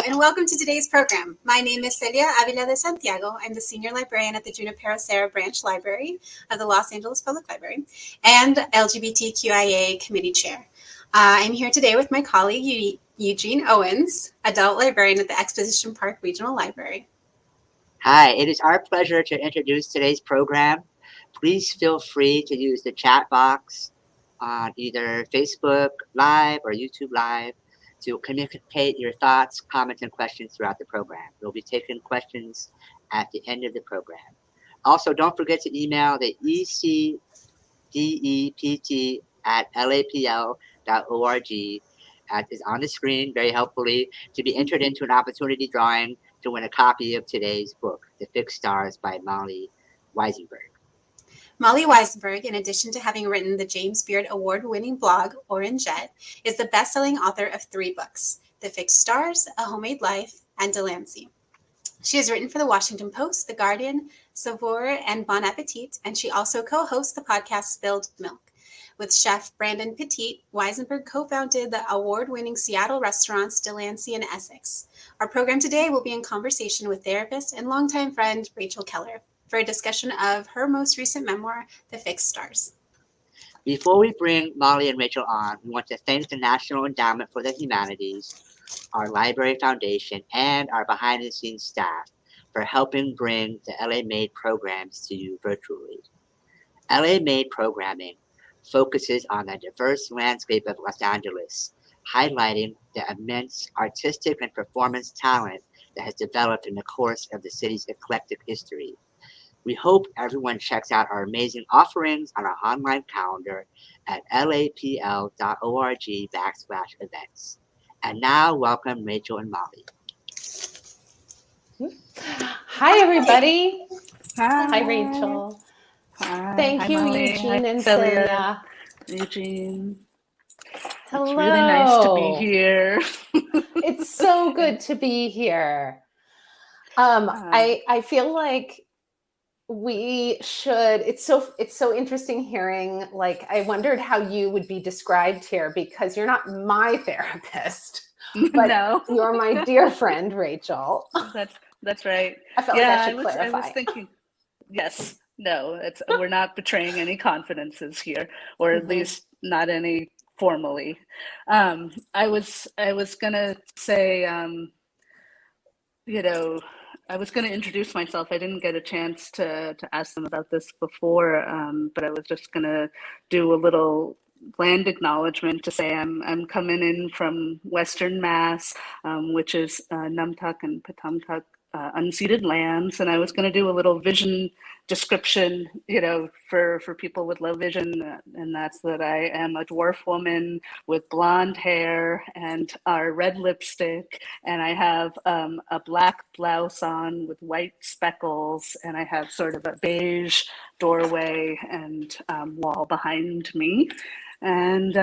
and welcome to today's program. My name is Celia Avila de Santiago. I'm the Senior Librarian at the Junipero Serra Branch Library of the Los Angeles Public Library and LGBTQIA Committee Chair. I'm here today with my colleague Eugene Owens, Adult Librarian at the Exposition Park Regional Library. Hi, it is our pleasure to introduce today's program. Please feel free to use the chat box on either Facebook Live or YouTube Live to communicate your thoughts, comments, and questions throughout the program. We'll be taking questions at the end of the program. Also, don't forget to email the ecdept@lapl.org, as is on the screen very helpfully, to be entered into an opportunity drawing to win a copy of today's book, The Fixed Stars by Molly Wizenberg. Molly Wizenberg, in addition to having written the James Beard Award-winning blog, Orangette, is the best-selling author of 3 books, The Fixed Stars, A Homemade Life, and Delancey. She has written for The Washington Post, The Guardian, Saveur, and Bon Appétit, and she also co-hosts the podcast Spilled Milk. With chef Brandon Pettit, Wizenberg co-founded the award-winning Seattle restaurants Delancey and Essex. Our program today will be in conversation with therapist and longtime friend Rachel Keller for a discussion of her most recent memoir, The Fixed Stars. Before we bring Molly and Rachel on, we want to thank the National Endowment for the Humanities, our Library Foundation, and our behind-the-scenes staff for helping bring the LA Made programs to you virtually. LA Made programming focuses on the diverse landscape of Los Angeles, highlighting the immense artistic and performance talent that has developed in the course of the city's eclectic history. We hope everyone checks out our amazing offerings on our online calendar at lapl.org/events. And now, welcome Rachel and Molly. Hi, everybody. Hi, Rachel. Hi. Thank you, Molly. Eugene and Celia. Celia. Eugene. Hello. It's really nice to be here. It's so good to be here. I feel like we should. It's so interesting hearing. Like, I wondered how you would be described here because you're not my therapist, but No. you're my dear friend, Rachel. That's right. I felt like I should clarify. I was thinking. Yes. No. We're not betraying any confidences here, or at least not any formally. I was gonna say, I was going to introduce myself. I didn't get a chance to ask them about this before, but I was just going to do a little land acknowledgement to say I'm coming in from Western Mass, which is Numtuck and Patumtuck unceded lands, and I was going to do a little vision description, for people with low vision, and that's that I am a dwarf woman with blonde hair and red lipstick, and I have a black blouse on with white speckles, and I have sort of a beige doorway and wall behind me. And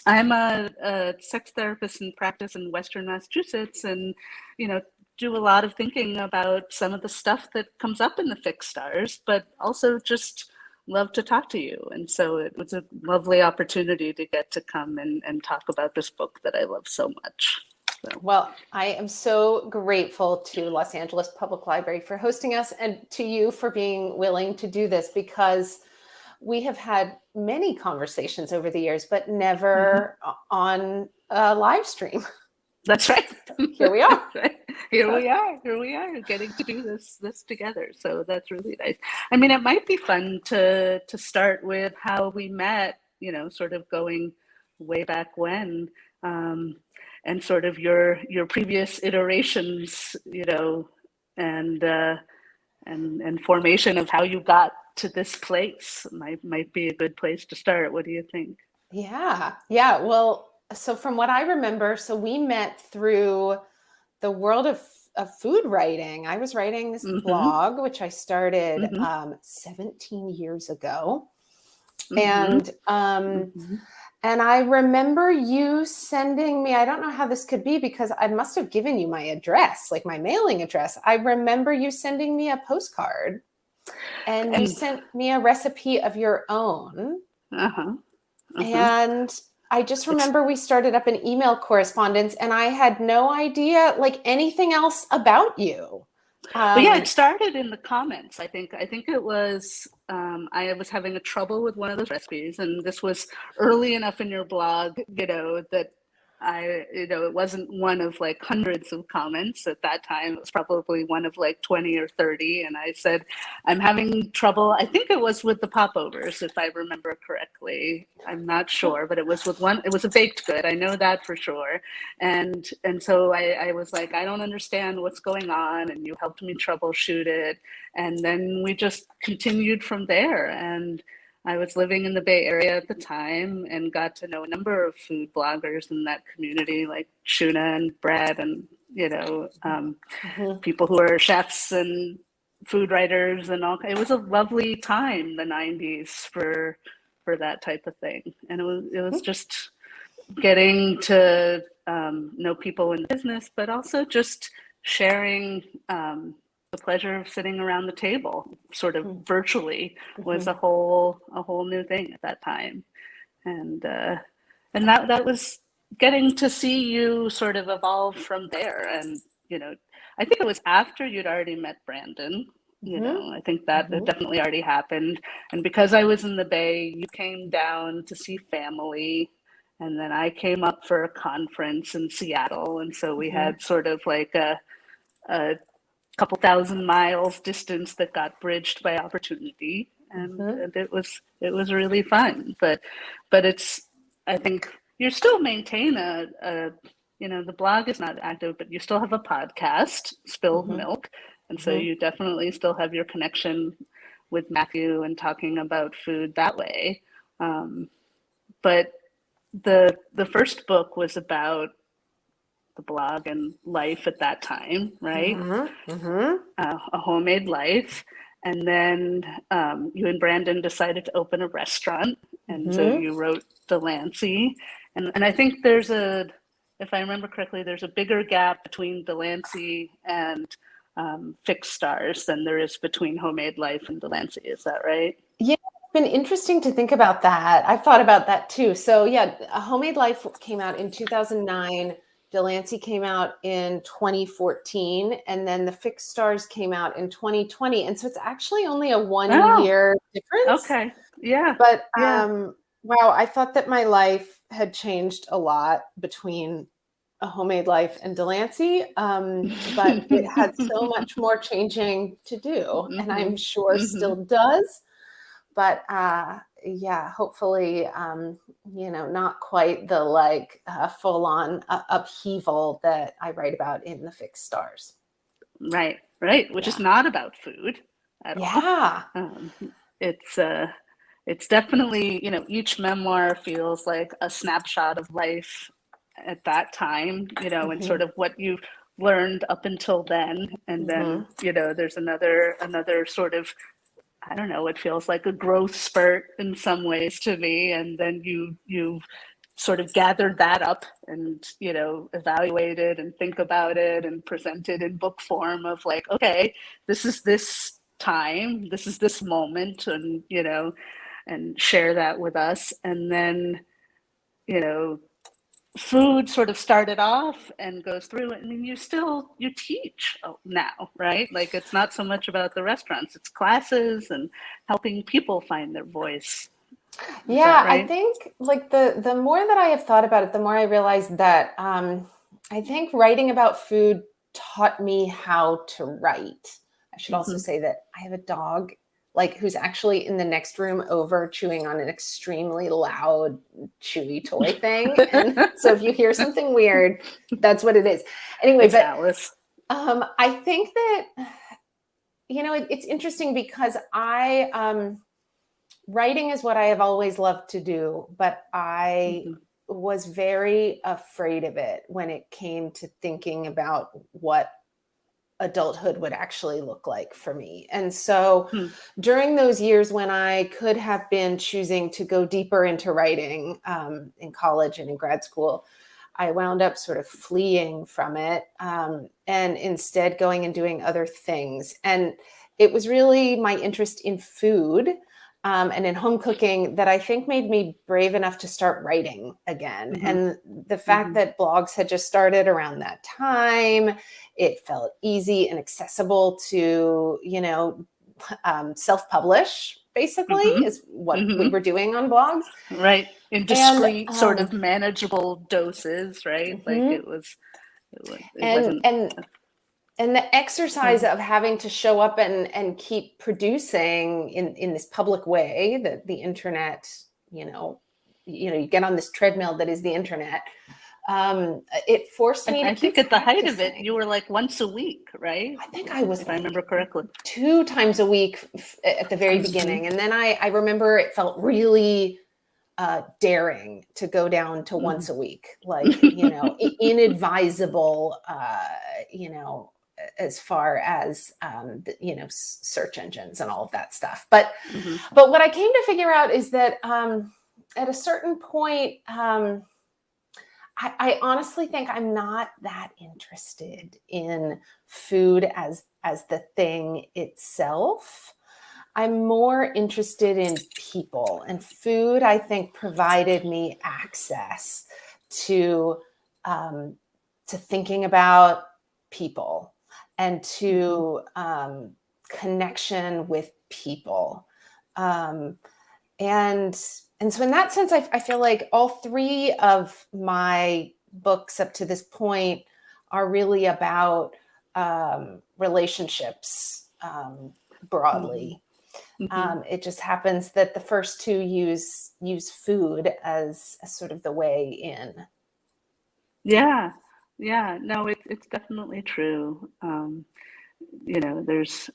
I'm a sex therapist in practice in Western Massachusetts, and do a lot of thinking about some of the stuff that comes up in the Fixed Stars, but also just love to talk to you. And so it was a lovely opportunity to get to come and talk about this book that I love so much. So. Well, I am so grateful to Los Angeles Public Library for hosting us, and to you for being willing to do this, because we have had many conversations over the years, but never on a live stream. That's right. Here we are. Here we are getting to do this together. So that's really nice. I mean, it might be fun to start with how we met, sort of going way back when, and sort of your previous iterations, and formation of how you got to this place might be a good place to start. What do you think? Yeah. Well, so from what I remember, so we met through the world of food writing. I was writing this blog, which I started 17 years ago. And I remember you sending me, I don't know how this could be because I must have given you my address, like my mailing address. I remember you sending me a postcard, and you sent me a recipe of your own. And I just remember we started up an email correspondence and I had no idea like anything else about you. But yeah, it started in the comments. I think it was, I was having a trouble with one of those recipes, and this was early enough in your blog, that it wasn't one of like hundreds of comments at that time. It was probably one of like 20 or 30. And I said, I'm having trouble. I think it was with the popovers, if I remember correctly. I'm not sure, but it was a baked good. I know that for sure. And so I was like, I don't understand what's going on. And you helped me troubleshoot it. And then we just continued from there. And I was living in the Bay Area at the time and got to know a number of food bloggers in that community, like Shuna and Brad and, people who are chefs and food writers and all. It was a lovely time, the 90s, for that type of thing. And it was just getting to know people in business, but also just sharing the pleasure of sitting around the table sort of virtually was a whole new thing at that time. And that was getting to see you sort of evolve from there. And, I think it was after you'd already met Brandon, I think that it definitely already happened. And because I was in the Bay, you came down to see family. And then I came up for a conference in Seattle. And so we had sort of like a couple thousand miles distance that got bridged by opportunity, and it was really fun. But I think you still maintain the blog is not active, but you still have a podcast, Spilled Milk, and so you definitely still have your connection with Matthew and talking about food that way. But the first book was about the blog and life at that time, right? A homemade life. And then you and Brandon decided to open a restaurant. And so you wrote Delancey. And I think if I remember correctly, there's a bigger gap between Delancey and Fixed Stars than there is between Homemade Life and Delancey. Is that right? Yeah, it's been interesting to think about that. I've thought about that too. So yeah, A Homemade Life came out in 2009. Delancey came out in 2014, and then the Fixed Stars came out in 2020. And so it's actually only a 1 year difference. Okay. Yeah. But wow, I thought that my life had changed a lot between A Homemade Life and Delancey, but it had so much more changing to do, and I'm sure still does. But hopefully, not quite the full-on upheaval that I write about in the Fixed Stars. Right, which is not about food at all. It's definitely, each memoir feels like a snapshot of life at that time, and sort of what you've learned up until then. And then, there's another sort of, I don't know, it feels like a growth spurt in some ways to me. And then you sort of gathered that up and, evaluated and think about it and presented in book form of like, okay, this is this time, this is this moment, and, and share that with us. And then, food sort of started off and goes through. I mean, you teach now, right? Like, it's not so much about the restaurants, it's classes and helping people find their voice. Yeah, right? I think like the more that I have thought about it, the more I realize that I think writing about food taught me how to write. I should also say that I have a dog who's actually in the next room over chewing on an extremely loud chewy toy thing. And so if you hear something weird, that's what it is. Anyway, but Alice. I think that, it's interesting because writing is what I have always loved to do, but I was very afraid of it when it came to thinking about what adulthood would actually look like for me. And so during those years when I could have been choosing to go deeper into writing in college and in grad school, I wound up sort of fleeing from it and instead going and doing other things. And it was really my interest in food and in home cooking that I think made me brave enough to start writing again. And the fact that blogs had just started around that time, it felt easy and accessible to, self-publish, basically, is what we were doing on blogs. Right. In discrete, sort of manageable doses, right? Like it wasn't. And the exercise of having to show up and keep producing in this public way that the internet, you get on this treadmill that is the internet. It forced me to I think at the height of it, you were like once a week, right? I think I was, if I remember correctly, 2 times a week at the very beginning. And then I remember it felt really daring to go down to once a week, like, inadvisable, as far as search engines and all of that stuff. But what I came to figure out is that at a certain point, I honestly think I'm not that interested in food as the thing itself. I'm more interested in people, and food, I think, provided me access to thinking about people and to connection with people. And so in that sense, I feel like all 3 of my books up to this point are really about relationships broadly. It just happens that the first 2 use food as a sort of the way in. Yeah. No, it's definitely true. There's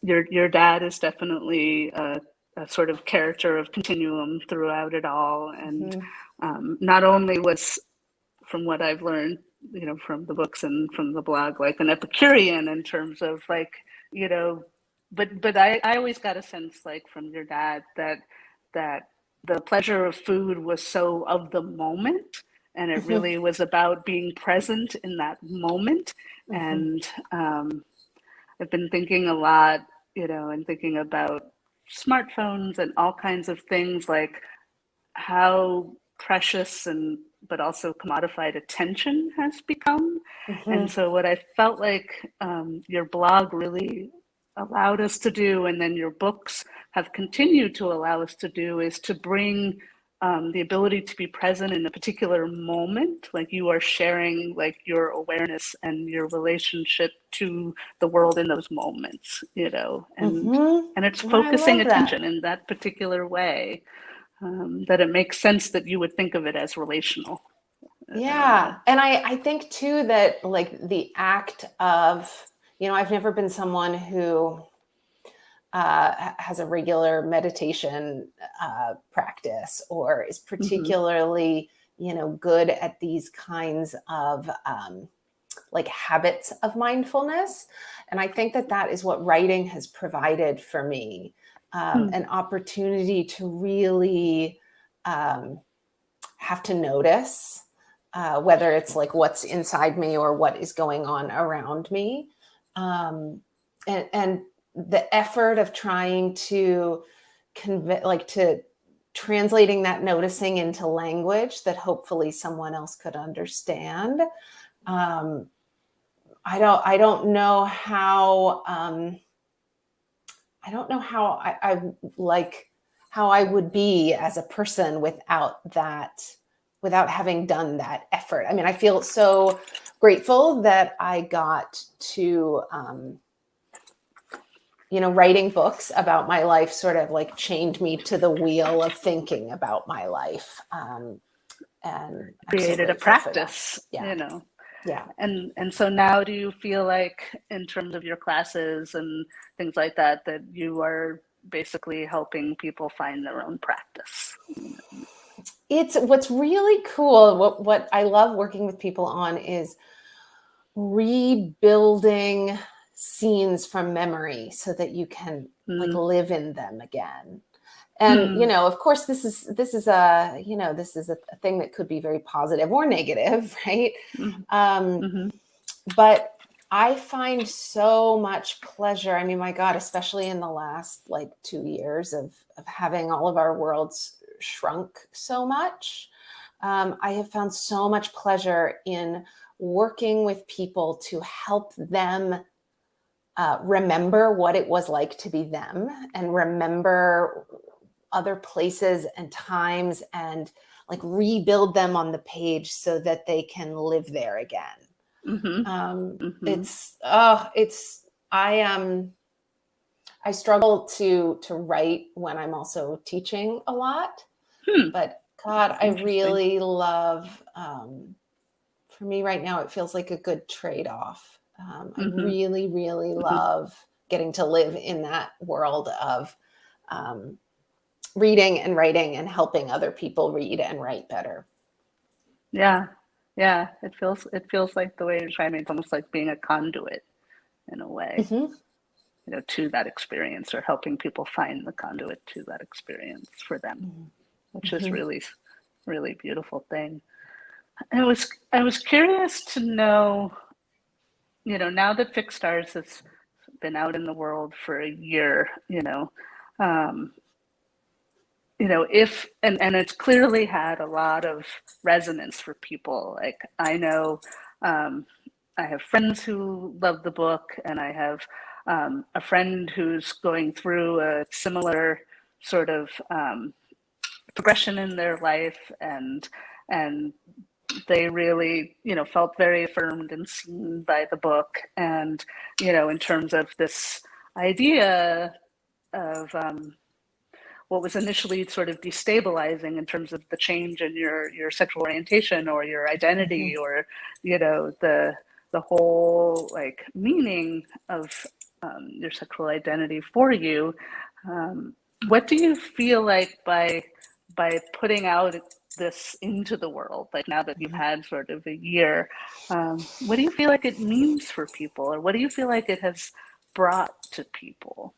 your dad is definitely a sort of character of continuum throughout it all, and not only was, from what I've learned, from the books and from the blog, like an Epicurean in terms of like, but I always got a sense, like, from your dad that the pleasure of food was so of the moment, and it really was about being present in that moment. And I've been thinking a lot, and thinking about smartphones and all kinds of things, like how precious but also commodified attention has become. And so what I felt like your blog really allowed us to do, and then your books have continued to allow us to do, is to bring the ability to be present in a particular moment. Like, you are sharing like your awareness and your relationship to the world in those moments, and it's focusing attention in that particular way, that it makes sense that you would think of it as relational. Yeah. And I think too that, like, the act of, I've never been someone who has a regular meditation practice, or is particularly, good at these kinds of like habits of mindfulness. And I think that is what writing has provided for me, an opportunity to really have to notice, whether it's like what's inside me or what is going on around me. And the effort of trying to convey, like, to translating that noticing into language that hopefully someone else could understand. I don't know how I would be as a person without having done that effort. I mean, I feel so grateful that I got to, writing books about my life sort of like chained me to the wheel of thinking about my life, and created a practice, Yeah. And so now, do you feel like, in terms of your classes and things like that, that you are basically helping people find their own practice? It's what's really cool. What I love working with people on is rebuilding scenes from memory so that you can like live in them again. And of course, this is a thing that could be very positive or negative, right? But I find so much pleasure. I mean, my God, especially in the last like 2 years of having all of our worlds shrunk so much. I have found so much pleasure in working with people to help them remember what it was like to be them, and remember other places and times, and like rebuild them on the page so that they can live there again. I struggle to write when I'm also teaching a lot, but God, I really love, for me right now, it feels like a good trade-off. I really, really love getting to live in that world of reading and writing and helping other people read and write better. Yeah. It feels like the way you're describing it's almost like being a conduit in a way, to that experience, or helping people find the conduit to that experience for them, which is really, really beautiful thing. I was curious to know, now that Fixed Stars has been out in the world for a year, if and it's clearly had a lot of resonance for people. Like I know, I have friends who love the book, and I have a friend who's going through a similar sort of progression in their life, and they really, felt very affirmed and seen by the book. And, in terms of this idea of what was initially sort of destabilizing in terms of the change in your sexual orientation or your identity, or, the whole like meaning of your sexual identity for you. What do you feel like by putting out this into the world, like now that you've had sort of a year, what do you feel like it means for people, or what do you feel like it has brought to people?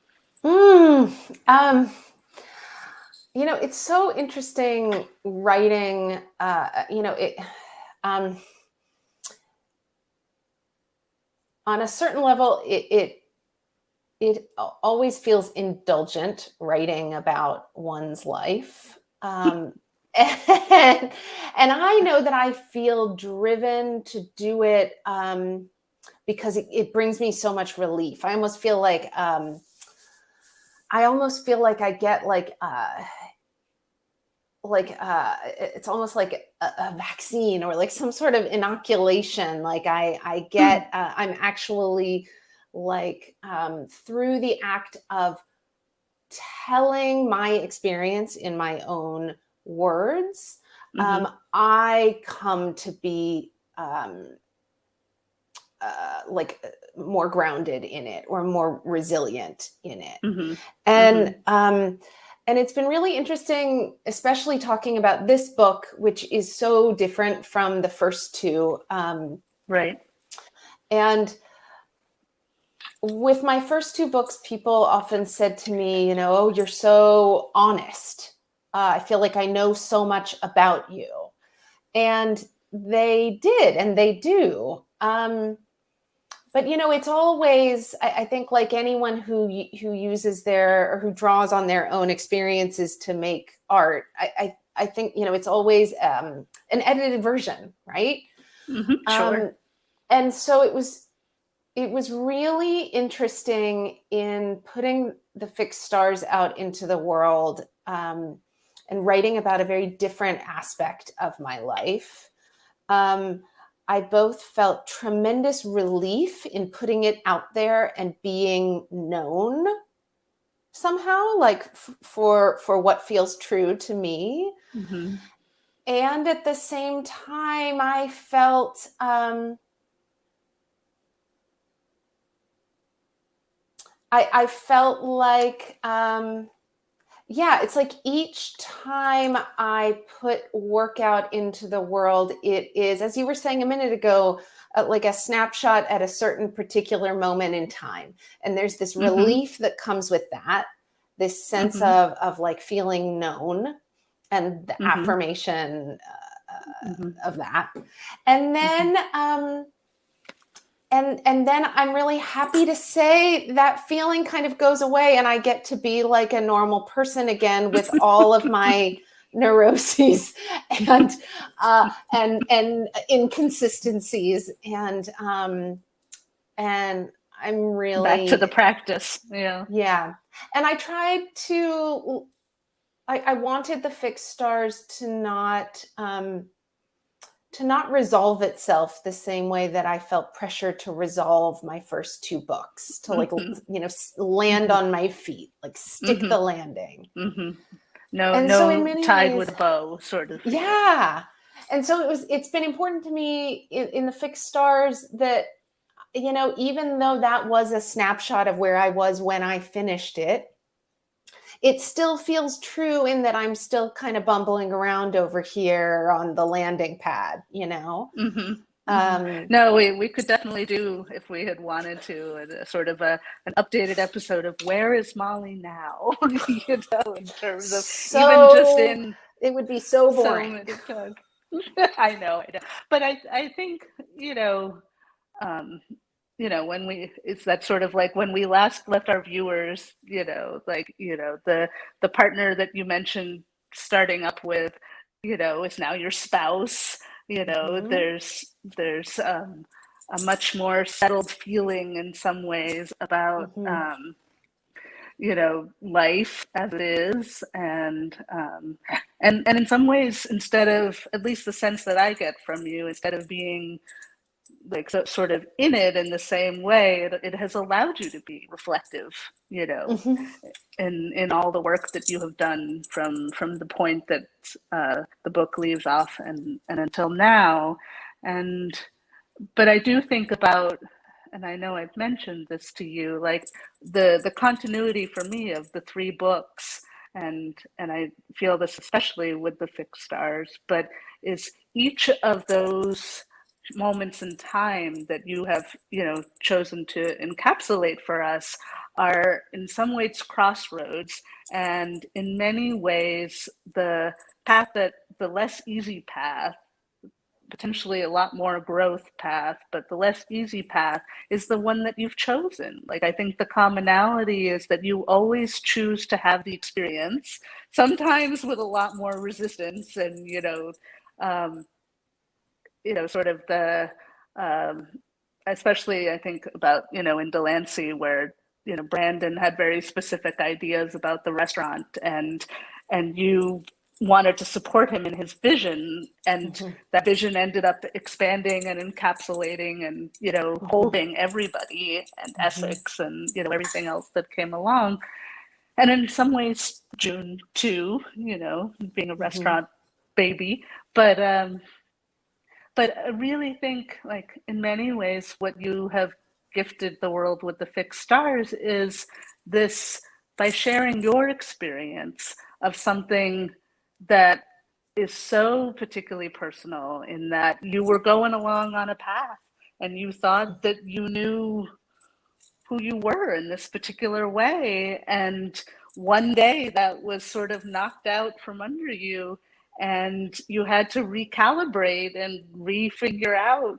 It's so interesting writing, on a certain level, it always feels indulgent writing about one's life. And I know that I feel driven to do it because it brings me so much relief. I almost feel like I get it's almost like a vaccine, or like some sort of inoculation. Like I get, I'm actually like through the act of telling my experience in my own words, I come to be like more grounded in it, or more resilient in it. And it's been really interesting, especially talking about this book, which is so different from the first two. Right. And with my first two books, people often said to me, oh, you're so honest. I feel like I know so much about you. And they did, and they do. But, it's always, I think, like anyone who uses or who draws on their own experiences to make art, I think, it's always an edited version, right? Sure. And so it was really interesting in putting the Fixed Stars out into the world, and writing about a very different aspect of my life. I both felt tremendous relief in putting it out there and being known somehow, like for what feels true to me. And at the same time, I felt I felt like it's like each time I put work out into the world, it is, as you were saying a minute ago, like a snapshot at a certain particular moment in time. And there's this relief that comes with that, this sense of like feeling known, and the affirmation of that. And then and then I'm really happy to say that feeling kind of goes away, and I get to be like a normal person again with all of my neuroses and inconsistencies, and I'm really back to the practice. Yeah. And I tried to, I wanted the fixed stars to not resolve itself the same way that I felt pressure to resolve my first two books, to like, land on my feet, like stick the landing. No tied with a bow sort of. Yeah. And so it's been important to me in the fixed stars that, even though that was a snapshot of where I was when I finished it, it still feels true in that I'm still kind of bumbling around over here on the landing pad, No, we could definitely do, if we had wanted to, a sort of an updated episode of where is Molly now, in terms of even just in. It would be so boring. I know. But I think, it's that sort of like when we last left our viewers, the partner that you mentioned starting up with, is now your spouse. There's a much more settled feeling in some ways about life as it is, and in some ways, instead of, at least the sense that I get from you, instead of being like sort of in it in the same way, it has allowed you to be reflective, in all the work that you have done from the point that the book leaves off and until now. But I do think about, and I know I've mentioned this to you, like the continuity for me of the three books, and I feel this especially with the fixed stars, but is each of those moments in time that you have, chosen to encapsulate for us are in some ways crossroads, and in many ways the less easy path, potentially a lot more growth path, but the less easy path is the one that you've chosen. Like, I think the commonality is that you always choose to have the experience, sometimes with a lot more resistance and, sort of the, especially I think about, in Delancey, where, Brandon had very specific ideas about the restaurant, and you wanted to support him in his vision, and that vision ended up expanding and encapsulating and, holding everybody, and Essex, and, everything else that came along. And in some ways, June too, being a restaurant baby, but I really think, like, in many ways, what you have gifted the world with the fixed stars is this, by sharing your experience of something that is so particularly personal, in that you were going along on a path and you thought that you knew who you were in this particular way. And one day that was sort of knocked out from under you, and you had to recalibrate and refigure out,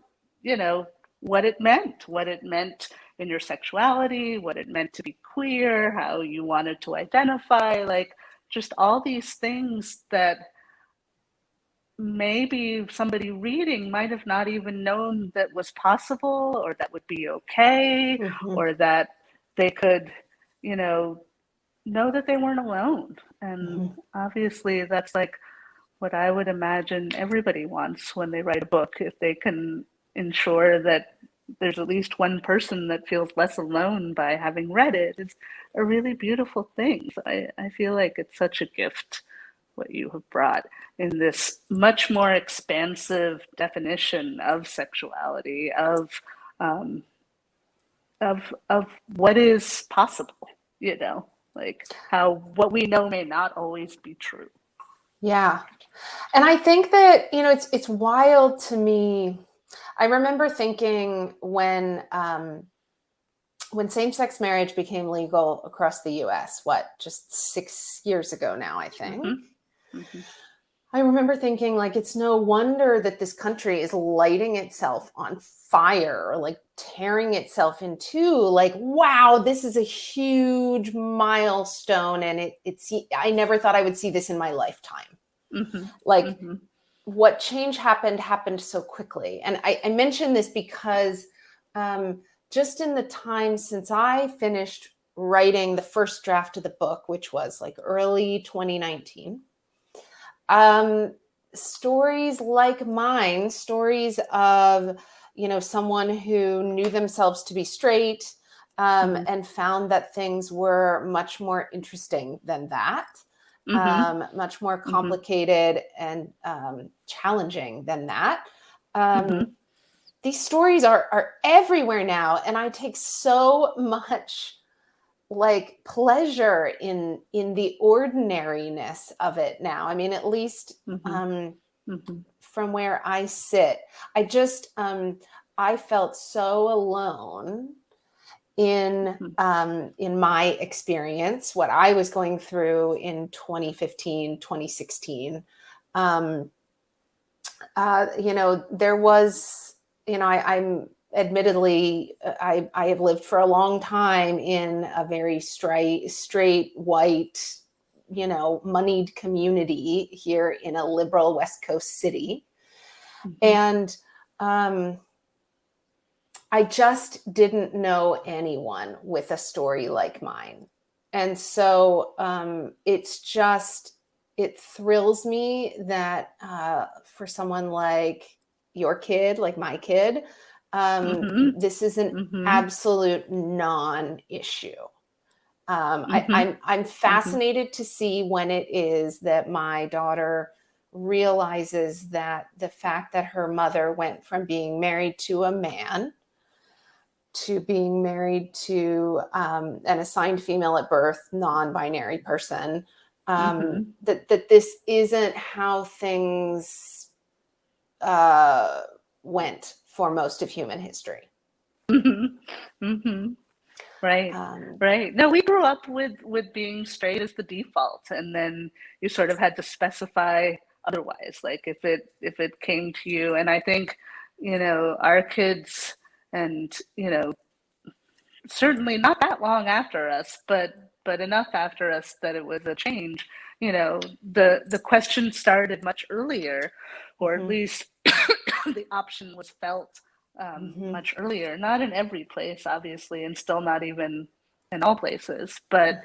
what it meant in your sexuality, what it meant to be queer, how you wanted to identify, like just all these things that maybe somebody reading might have not even known that was possible, or that would be okay, or that they could, know that they weren't alone. And obviously that's like what I would imagine everybody wants when they write a book, if they can ensure that there's at least one person that feels less alone by having read it. It's a really beautiful thing. So I feel like it's such a gift what you have brought in this much more expansive definition of sexuality, of what is possible, like how what we know may not always be true. Yeah. And I think that, it's wild to me. I remember thinking when same-sex marriage became legal across the US, just 6 years ago now, I think. I remember thinking, like, it's no wonder that this country is lighting itself on fire, or like tearing itself in two. Like, wow, this is a huge milestone. And I never thought I would see this in my lifetime. Mm-hmm. Like, Mm-hmm. what change happened so quickly. And I mention this because just in the time since I finished writing the first draft of the book, which was like early 2019, stories like mine, stories of, someone who knew themselves to be straight, and found that things were much more interesting than that, much more complicated and challenging than that. These stories are everywhere now, and I take so much like pleasure in the ordinariness of it now. I mean, at least from where I sit, I felt so alone in my experience, what I was going through in 2015, 2016. There was, I'm admittedly, I have lived for a long time in a very straight, white, moneyed community here in a liberal West Coast city. And I just didn't know anyone with a story like mine. And so it thrills me that for someone like your kid, like my kid, this is an absolute non-issue. I'm fascinated to see when it is that my daughter realizes that the fact that her mother went from being married to a man to being married to an assigned female at birth, non-binary person, that this isn't how things went for most of human history. Right. Right. No, we grew up with being straight as the default, and then you sort of had to specify otherwise, like if it came to you. And I think, our kids, and certainly not that long after us, but enough after us that it was a change. The question started much earlier, or at least the option was felt much earlier. Not in every place, obviously, and still not even in all places, but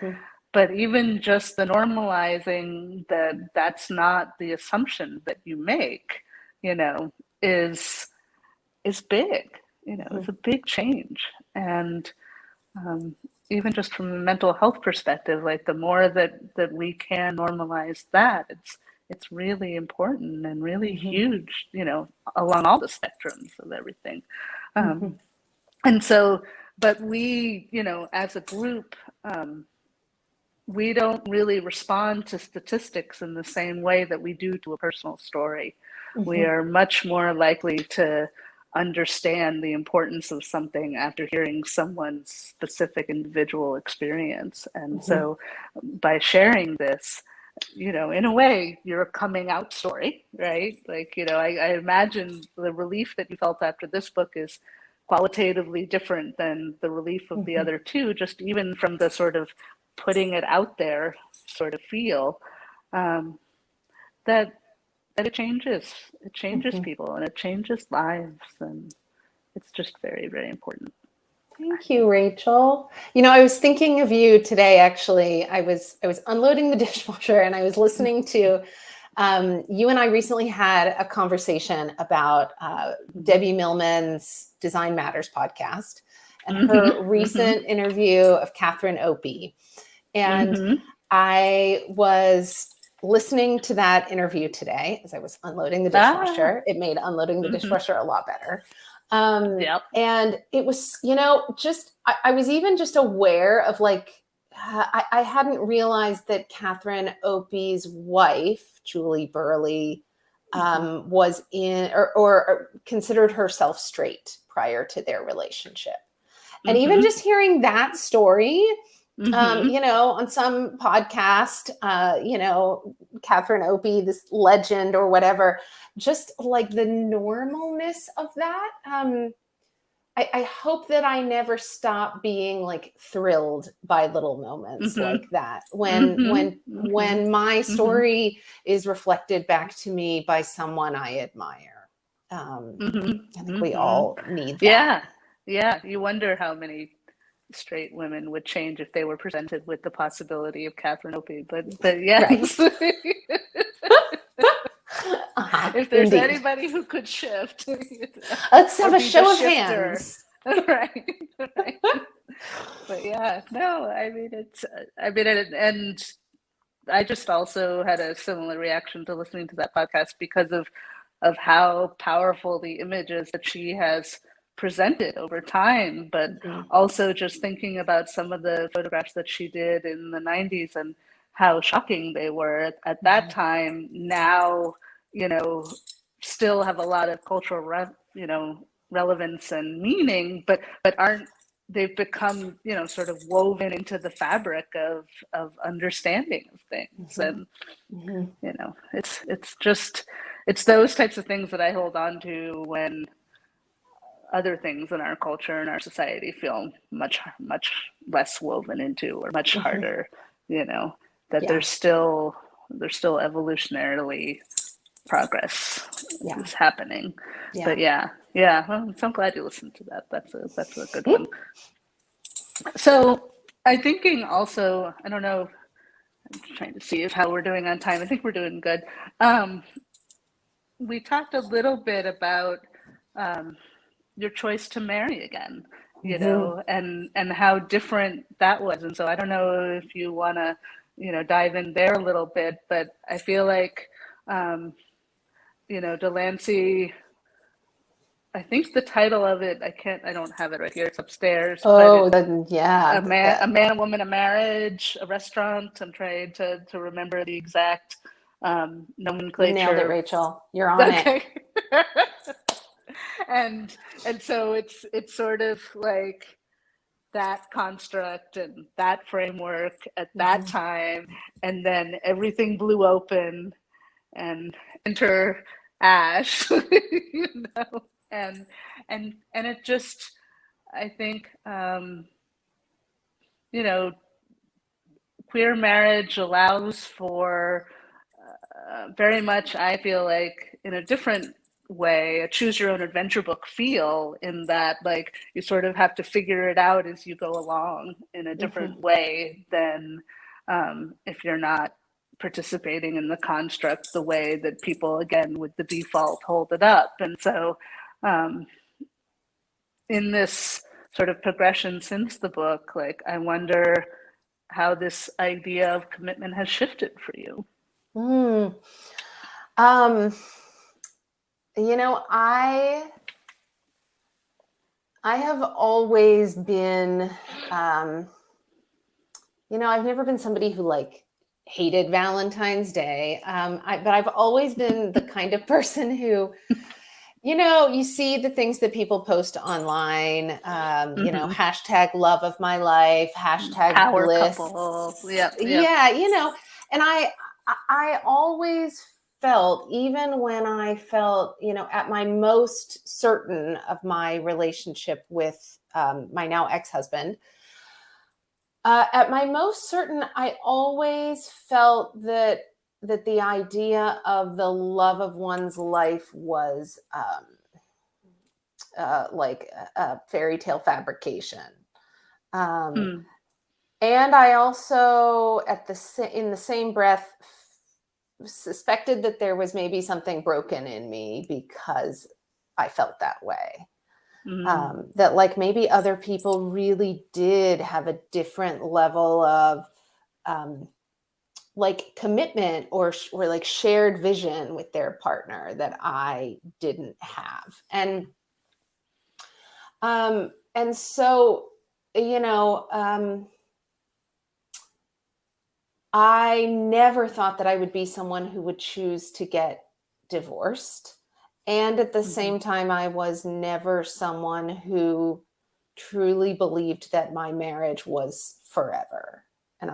even just the normalizing that that's not the assumption that you make, is big. It's a big change. And even just from a mental health perspective, like the more that we can normalize that, it's really important and really huge, along all the spectrums of everything. And so, but we, as a group, we don't really respond to statistics in the same way that we do to a personal story. We are much more likely to understand the importance of something after hearing someone's specific individual experience. And so by sharing this, in a way, you're a coming out story, right? Like, I imagine the relief that you felt after this book is qualitatively different than the relief of the other two, just even from the sort of putting it out there sort of feel, that it changes people, and it changes lives, and it's just very, very important. Thank you, Rachel. I was thinking of you today, actually. I was unloading the dishwasher, and I was listening to, you and I recently had a conversation about Debbie Millman's Design Matters podcast and her recent interview of Catherine Opie. And I was listening to that interview today as I was unloading the dishwasher. It made unloading the dishwasher a lot better. And it was, I was even just aware of I hadn't realized that Catherine Opie's wife, Julie Burley, was in or considered herself straight prior to their relationship. And even just hearing that story You know, on some podcast, you know, Catherine Opie, this legend or whatever, just like the normalness of that. I hope that I never stop being like thrilled by little moments like that. When my story is reflected back to me by someone I admire. I think we all need that. Yeah. You wonder how many straight women would change if they were presented with the possibility of Catherine Opie, but yes. Right. If there's Indeed. anybody who could shift, Let's have or a be the show of shifter. hands. right. But yeah, no, I mean, and I just also had a similar reaction to listening to that podcast because of how powerful the images that she has presented over time, but also just thinking about some of the photographs that she did in the 90s and how shocking they were at that time. Now, you know, still have a lot of cultural relevance and meaning, but aren't, they've become, you know, sort of woven into the fabric of understanding of things. And you know, it's those types of things that I hold on to when other things in our culture and our society feel much less woven into, or much harder, you know, that there's still evolutionarily progress is happening. But well, so I'm glad you listened to that. That's a good one. So I'm thinking also, I don't know, I'm trying to see how we're doing on time. I think we're doing good. We talked a little bit about your choice to marry again, you know, and how different that was. And so I don't know if you want to, you know, dive in there a little bit, but I feel like, you know, Delancey, I think the title of it, I don't have it right here, it's upstairs. Oh, a man, a woman, a marriage, a restaurant. I'm trying to remember the exact nomenclature. You nailed it, Rachel. You're on it. And so it's sort of like that construct and that framework at that time, and then everything blew open and enter Ash, you know, and it just, I think, you know, queer marriage allows for very much, I feel like, in a different way, a choose your own adventure book feel, in that like you sort of have to figure it out as you go along in a different way than if you're not participating in the construct the way that people, again, with the default, hold it up. And so in this sort of progression since the book, like, I wonder how this idea of commitment has shifted for you. You know, I have always been, you know, I've never been somebody who like hated Valentine's Day. But I've always been the kind of person who, you know, you see the things that people post online, you know, hashtag love of my life, hashtag power bliss. couple. Yep. Yeah, you know, and I always felt, even when I felt, you know, at my most certain of my relationship with my now ex-husband, at my most certain, I always felt that the idea of the love of one's life was like a fairy tale fabrication. And I also, in the same breath, suspected that there was maybe something broken in me because I felt that way. That like maybe other people really did have a different level of like commitment or like shared vision with their partner that I didn't have. And so, you know, I never thought that I would be someone who would choose to get divorced. And at the same time, I was never someone who truly believed that my marriage was forever. And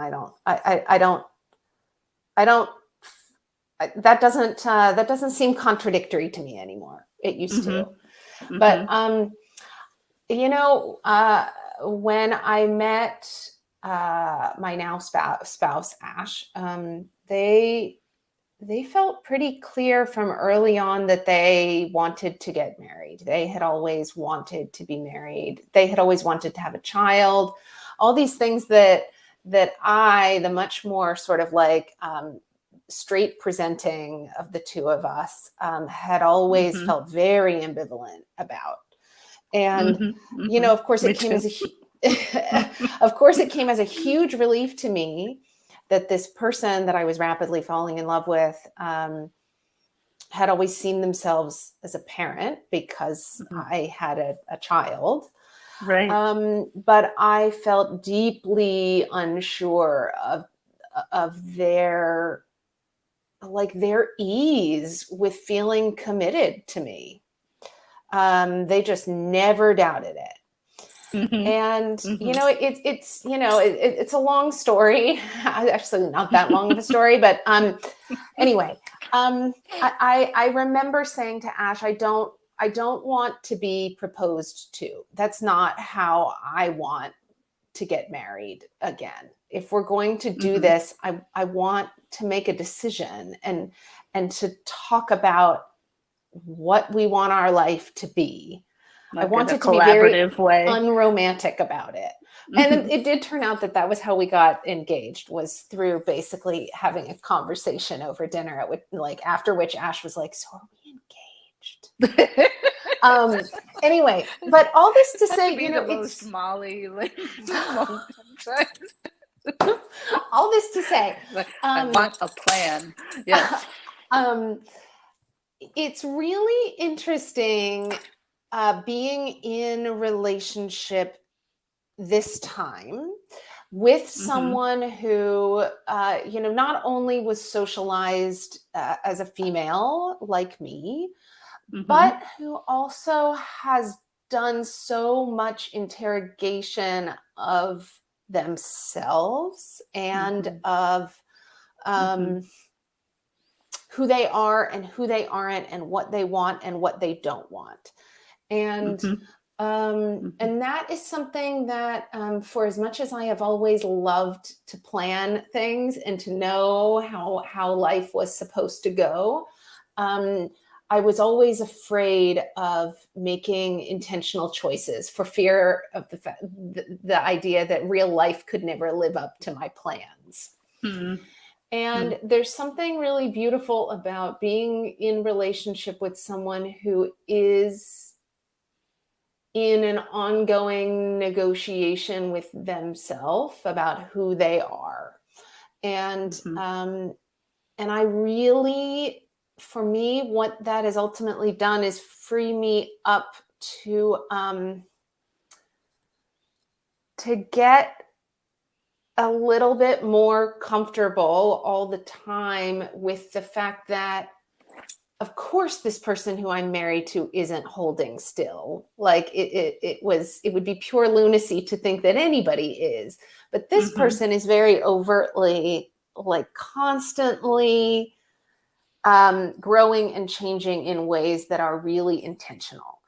that doesn't seem contradictory to me anymore. It used to. But, when I met my now spouse, Ash, they felt pretty clear from early on that they wanted to get married. They had always wanted to be married. They had always wanted to have a child. All these things that the much more sort of like straight presenting of the two of us, had always felt very ambivalent about. And, of course, it came as a huge relief to me that this person that I was rapidly falling in love with had always seen themselves as a parent because I had a child. Right. But I felt deeply unsure of their ease with feeling committed to me. They just never doubted it. And, it's a long story, actually not that long of a story, but anyway, I remember saying to Ash, I don't want to be proposed to. That's not how I want to get married again. If we're going to do this, I want to make a decision and to talk about what we want our life to be. Like I wanted to be very unromantic about it. And it did turn out that was how we got engaged, was through basically having a conversation over dinner after which Ash was like, so are we engaged? Anyway, but all this to say, it's Molly, all this to say, I want a plan. Yes. It's really interesting being in a relationship this time with someone who, not only was socialized as a female like me, but who also has done so much interrogation of themselves and of who they are and who they aren't and what they want and what they don't want. And and that is something that for as much as I have always loved to plan things and to know how life was supposed to go, I was always afraid of making intentional choices for fear of the idea that real life could never live up to my plans. And there's something really beautiful about being in relationship with someone who is in an ongoing negotiation with themselves about who they are. And I really, for me, what that has ultimately done is free me up to get a little bit more comfortable all the time with the fact that, of course, this person who I'm married to isn't holding still. Like it would be pure lunacy to think that anybody is, but this person is very overtly, like, constantly growing and changing in ways that are really intentional.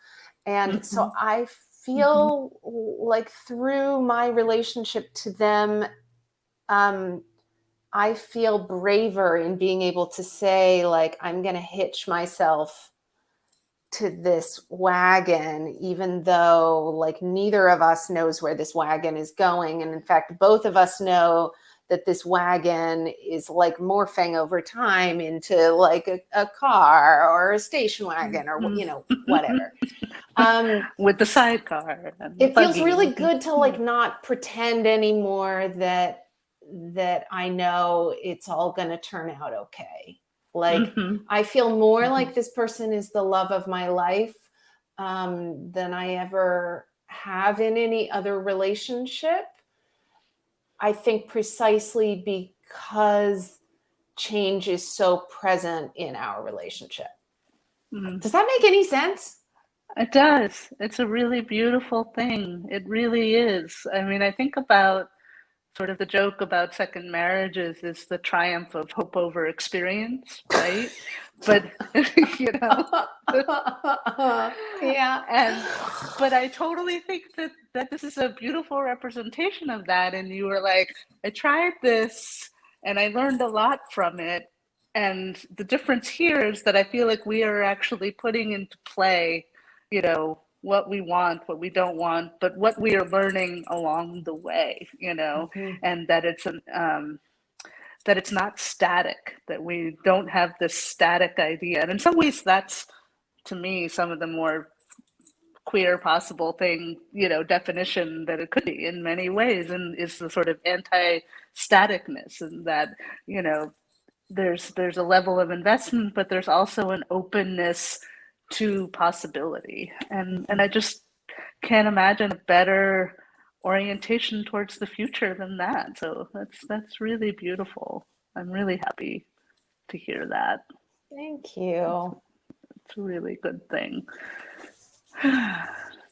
And so I feel like through my relationship to them, I feel braver in being able to say, like, I'm going to hitch myself to this wagon, even though, like, neither of us knows where this wagon is going. And in fact, both of us know that this wagon is, like, morphing over time into, like, a car or a station wagon or, whatever. With the sidecar. It feels really good to, like, not pretend anymore that I know it's all going to turn out okay. Like, I feel more like this person is the love of my life than I ever have in any other relationship. I think precisely because change is so present in our relationship. Does that make any sense? It does. It's a really beautiful thing. It really is. I mean, I think about sort of the joke about second marriages is the triumph of hope over experience, right? But you know, Yeah. but I totally think that this is a beautiful representation of that. And you were like, I tried this and I learned a lot from it. And the difference here is that I feel like we are actually putting into play, you know, what we want, what we don't want, but what we are learning along the way, you know, and that it's not static, that we don't have this static idea. And in some ways, that's, to me, some of the more queer possible thing, you know, definition that it could be in many ways, and is the sort of anti-staticness, and that, you know, there's a level of investment, but there's also an openness to possibility. And I just can't imagine a better orientation towards the future than that. So that's really beautiful. I'm really happy to hear that. Thank you. It's a really good thing. Yeah,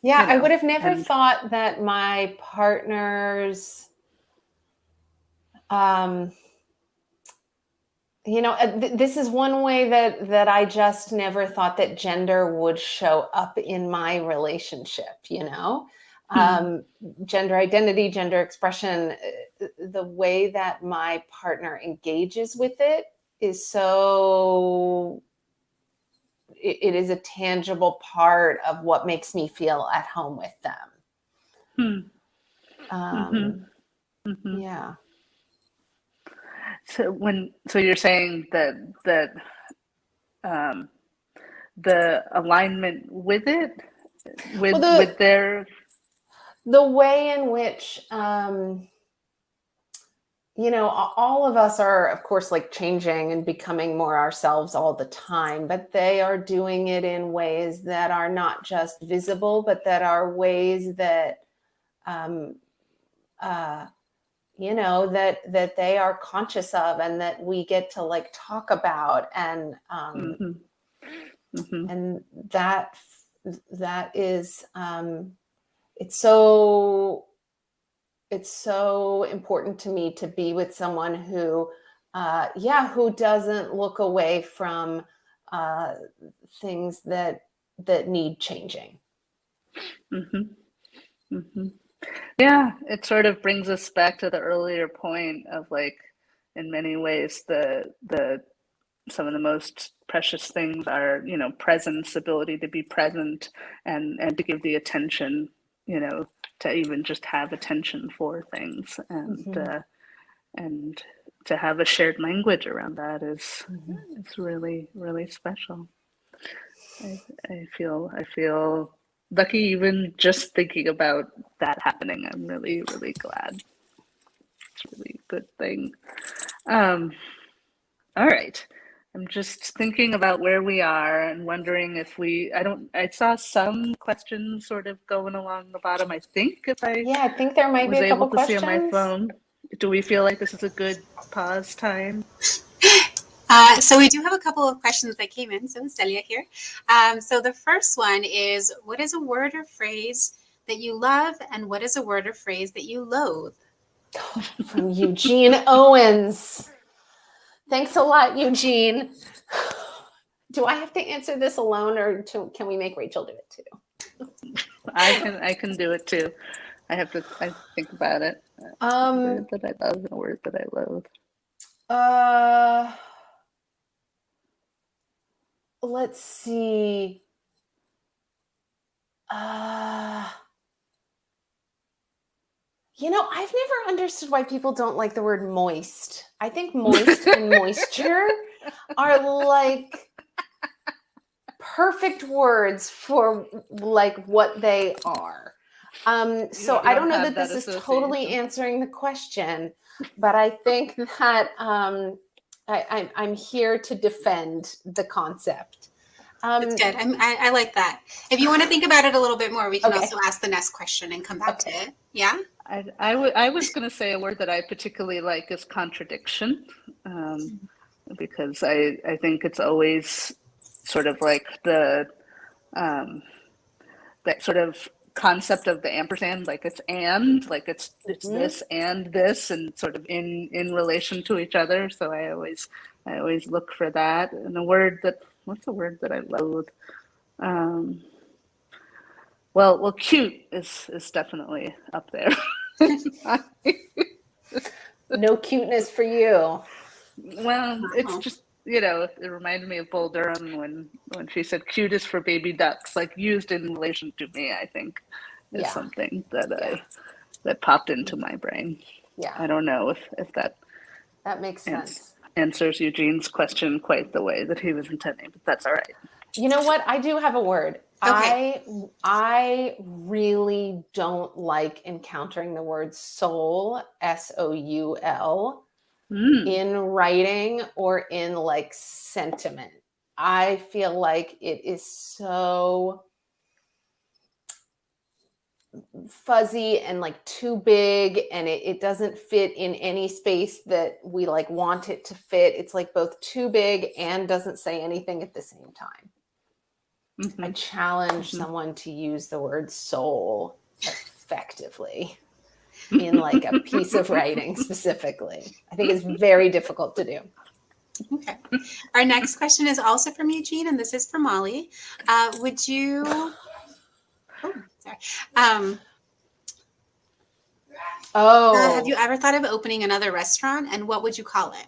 You know, I would have never and thought that my partners, you know, this is one way that I just never thought that gender would show up in my relationship, you know. Gender identity, gender expression, the way that my partner engages with it is so, it is a tangible part of what makes me feel at home with them. Yeah. So you're saying that the alignment with it, with their, the way in which you know, all of us are, of course, like changing and becoming more ourselves all the time, but they are doing it in ways that are not just visible, but that are ways that you know, that they are conscious of, and that we get to like talk about, and and that is it's so important to me to be with someone who who doesn't look away from things that need changing. Yeah, it sort of brings us back to the earlier point of, like, in many ways, the some of the most precious things are, you know, presence, ability to be present, and to give the attention, you know, to even just have attention for things, and to have a shared language around that is it's really, really special. I feel lucky even just thinking about that happening. I'm really, really glad. It's a really good thing. All right. I'm just thinking about where we are and wondering if I saw some questions sort of going along the bottom, I think, I think there might be a couple able to see on my questions. phone. Do we feel like this is a good pause time? So we do have a couple of questions that came in. So Celia here. So the first one is, what is a word or phrase that you love, and what is a word or phrase that you loathe? From Eugene Owens. Thanks a lot, Eugene. Do I have to answer this alone, or can we make Rachel do it too? I can do it too. I think about it. A word that I love and a word that I loathe. Let's see. You know, I've never understood why people don't like the word moist. I think moist and moisture are like perfect words for like what they are. So I don't know that this is totally answering the question, but I think that I'm here to defend the concept. That's good. I like that. If you want to think about it a little bit more, we can also ask the next question and come back to it. Yeah? I was going to say a word that I particularly like is contradiction, because I think it's always sort of like the that sort of concept of the ampersand, like it's this and this, and sort of in relation to each other. So I always look for that. And what's the word that I loathe? Well, cute is definitely up there. No cuteness for you. Well, it's just, it reminded me of Bull Durham when she said cute is for baby ducks, like used in relation to me, I think is something that popped into my brain. Yeah. I don't know if that makes sense. Answers Eugene's question quite the way that he was intending, but that's all right. You know what? I do have a word. Okay. I really don't like encountering the word soul, SOUL, in writing or in like sentiment. I feel like it is so fuzzy and like too big, and it doesn't fit in any space that we like want it to fit. It's like both too big and doesn't say anything at the same time. I challenge someone to use the word soul effectively in like a piece of writing specifically. I think it's very difficult to do. Okay. Our next question is also from Eugene, and this is for Molly. Would you... Oh, sorry. Have you ever thought of opening another restaurant, and what would you call it?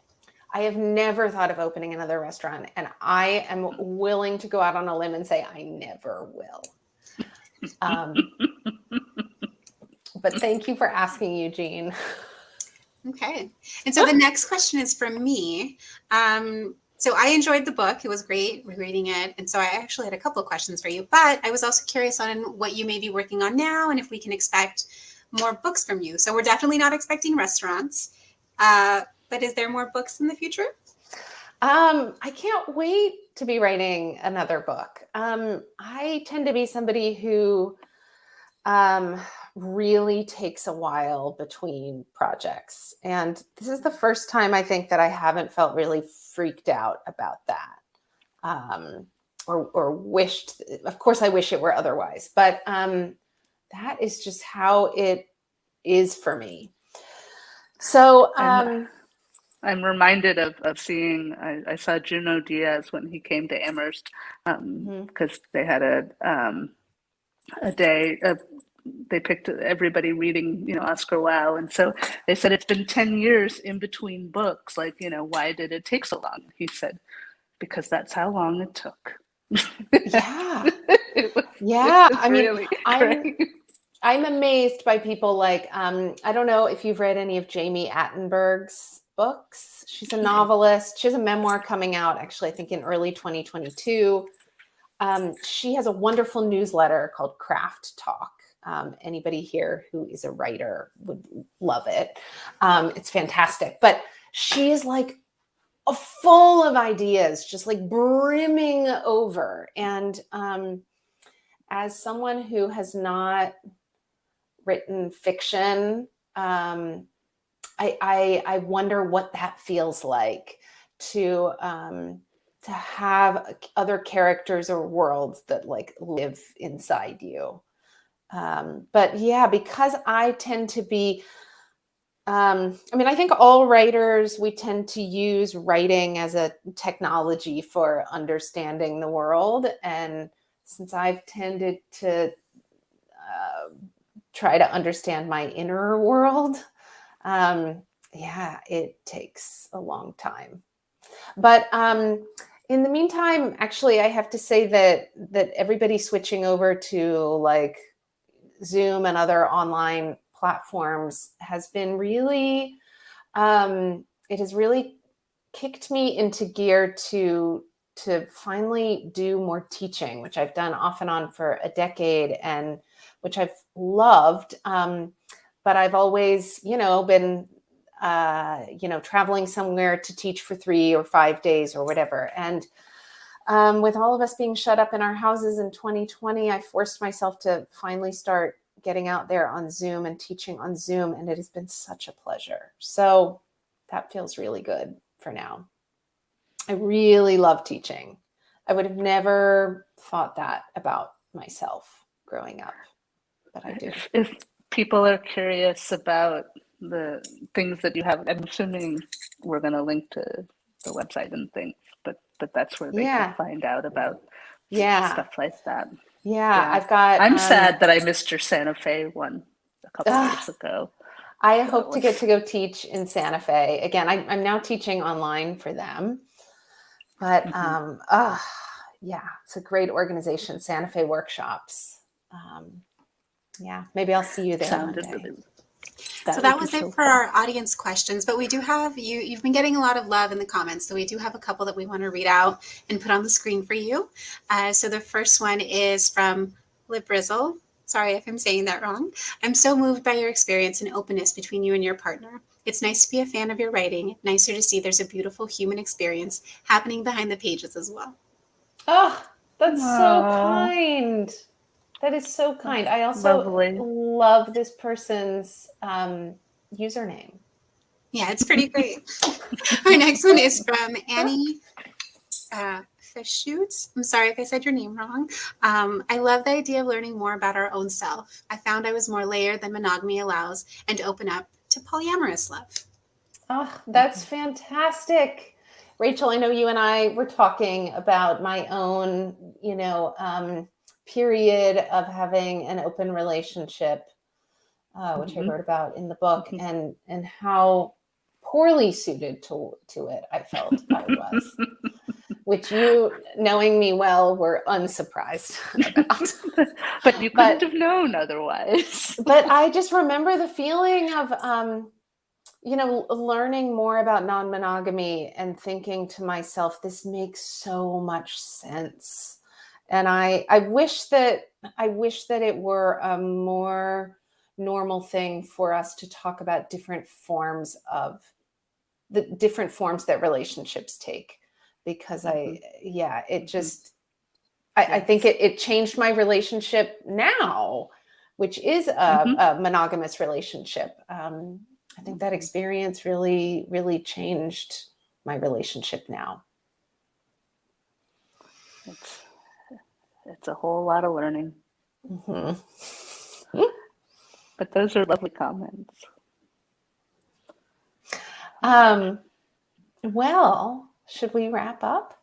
I have never thought of opening another restaurant, and I am willing to go out on a limb and say I never will. But thank you for asking, Eugene. Okay. And so the next question is from me. So I enjoyed the book. It was great reading it. And so I actually had a couple of questions for you, but I was also curious on what you may be working on now and if we can expect more books from you. So we're definitely not expecting restaurants. But is there more books in the future? I can't wait to be writing another book. I tend to be somebody who really takes a while between projects. And this is the first time I think that I haven't felt really freaked out about that. Or wished, of course I wish it were otherwise, but that is just how it is for me. So I'm reminded of seeing, I saw Junot Diaz when he came to Amherst, because they had a day, they picked everybody reading, Oscar Wilde. And so they said, it's been 10 years in between books. Like, why did it take so long? He said, because that's how long it took. Yeah. Yeah. I mean, really I'm amazed by people like, I don't know if you've read any of Jamie Attenberg's books. She's a novelist. She has a memoir coming out, actually, I think in early 2022. She has a wonderful newsletter called Craft Talk. Anybody here who is a writer would love it. It's fantastic. But she is like full of ideas, just like brimming over. And as someone who has not written fiction, I wonder what that feels like to have other characters or worlds that like live inside you. But yeah, because I tend to be, I think all writers, we tend to use writing as a technology for understanding the world. And since I've tended to try to understand my inner world, it takes a long time. But in the meantime, actually, I have to say that everybody switching over to like Zoom and other online platforms has been really, it has really kicked me into gear to finally do more teaching, which I've done off and on for a decade and which I've loved. But I've always, been, traveling somewhere to teach for 3 or 5 days or whatever. And with all of us being shut up in our houses in 2020, I forced myself to finally start getting out there on Zoom and teaching on Zoom. And it has been such a pleasure. So that feels really good for now. I really love teaching. I would have never thought that about myself. growing up, but I do. If people are curious about the things that you have, I'm assuming we're going to link to the website and things, but that's where they can find out about stuff like that. Yeah, I've got. I'm sad that I missed your Santa Fe one a couple years ago. I hope to get to go teach in Santa Fe again. I'm now teaching online for them, but it's a great organization, Santa Fe Workshops. Maybe I'll see you there one day. So that was it for our audience questions, but we do have you've been getting a lot of love in the comments, so we do have a couple that we want to read out and put on the screen for you. So the first one is from Librizzle. Sorry if I'm saying that wrong. I'm so moved by your experience and openness between you and your partner. It's nice to be a fan of your writing. Nicer to see there's a beautiful human experience happening behind the pages as well. Oh, that's so kind. That is so kind. I also love this person's username. Yeah, it's pretty great. Our next one is from Annie Fischutz. I'm sorry if I said your name wrong. I love the idea of learning more about our own self. I found I was more layered than monogamy allows and open up to polyamorous love. Oh, that's fantastic. Rachel, I know you and I were talking about my own, period of having an open relationship, which I wrote about in the book, and how poorly suited to it I felt I was, which you, knowing me well, were unsurprised about. But you couldn't have known otherwise. But I just remember the feeling of, learning more about non-monogamy and thinking to myself, this makes so much sense. And I wish that it were a more normal thing for us to talk about different forms that relationships take, because I think it changed my relationship now, which is a monogamous relationship. I think that experience really, really changed my relationship now. It's a whole lot of learning. Mm-hmm. But those are lovely comments. Well, should we wrap up?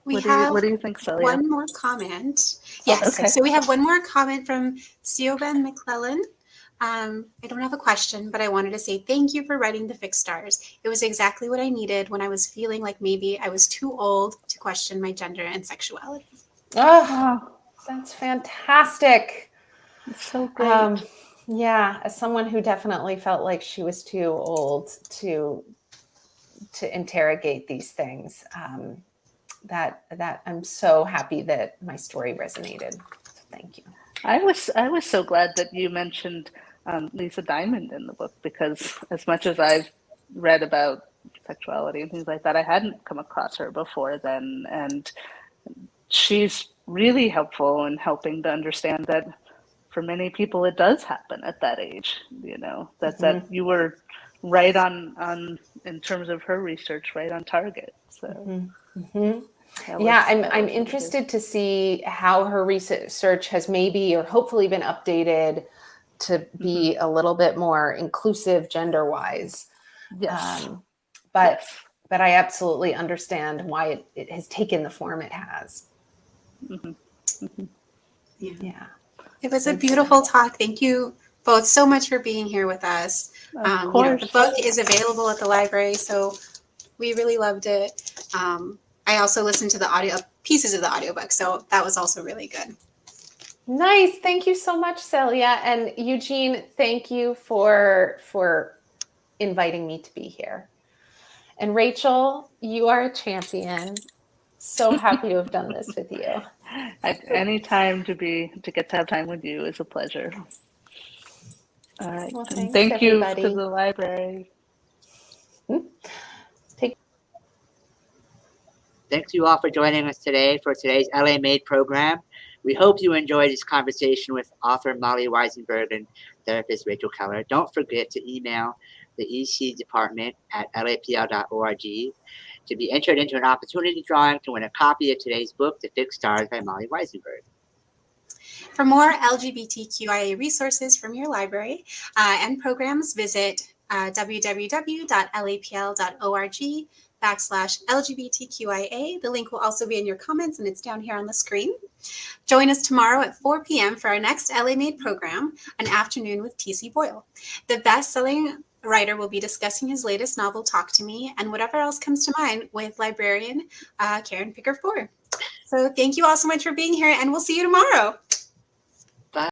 What do you think, Celia? One more comment. Yes. Okay. So we have one more comment from Siobhan McClellan. I don't have a question, but I wanted to say thank you for writing The Fixed Stars. It was exactly what I needed when I was feeling like maybe I was too old to question my gender and sexuality. Oh, that's fantastic. It's so great. As someone who definitely felt like she was too old to interrogate these things, that I'm so happy that my story resonated. So thank you. I was so glad that you mentioned Lisa Diamond in the book, because as much as I've read about sexuality and things like that, I hadn't come across her before then, and she's really helpful in helping to understand that for many people it does happen at that age. That you were right on in terms of her research, right on target. So. I'm interested to see how her research has maybe or hopefully been updated to be a little bit more inclusive gender-wise. Yes. But I absolutely understand why it has taken the form it has. Yeah. It was a beautiful talk. Thank you both so much for being here with us. Of course. The book is available at the library, so we really loved it. I also listened to the pieces of the audiobook, so that was also really good. Nice. Thank you so much, Celia. And Eugene, thank you for inviting me to be here. And Rachel, you are a champion. So happy to have done this with you. Any time to get to have time with you is a pleasure. All right. Well, thank you to the library. Thanks you all for joining us today for today's LA Made program. We hope you enjoyed this conversation with author Molly Wizenberg and therapist Rachel Keller. Don't forget to email the EC department at lapl.org to be entered into an opportunity drawing to win a copy of today's book, The Fixed Stars by Molly Wizenberg. For more LGBTQIA resources from your library and programs, visit www.lapl.org/LGBTQIA. The link will also be in your comments, and it's down here on the screen. Join us tomorrow at 4 p.m. for our next LA Made program, An Afternoon with T.C. Boyle. The best-selling writer will be discussing his latest novel, Talk to Me, and whatever else comes to mind with librarian Karen Pickard-Ford. So thank you all so much for being here, and we'll see you tomorrow.